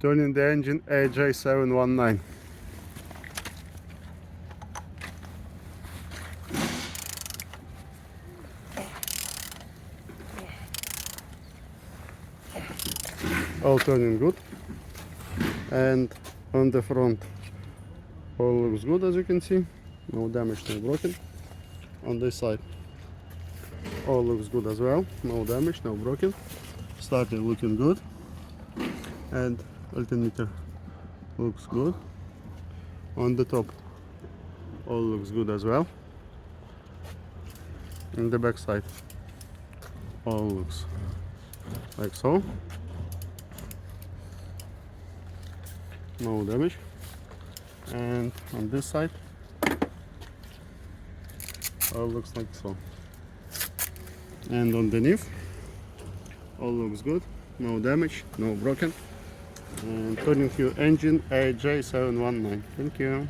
Turning the engine AJ719. All turning good, and on the front all looks good, as you can see, no damage, no broken. On this side all looks good as well, no damage, no broken. Starter looking good, and alternator looks good. On the top all looks good as well. In the back side all looks like so, no damage. And on this side all looks like so, and underneath all looks good, no damage, no broken. And turning your engine AJ719. Thank you.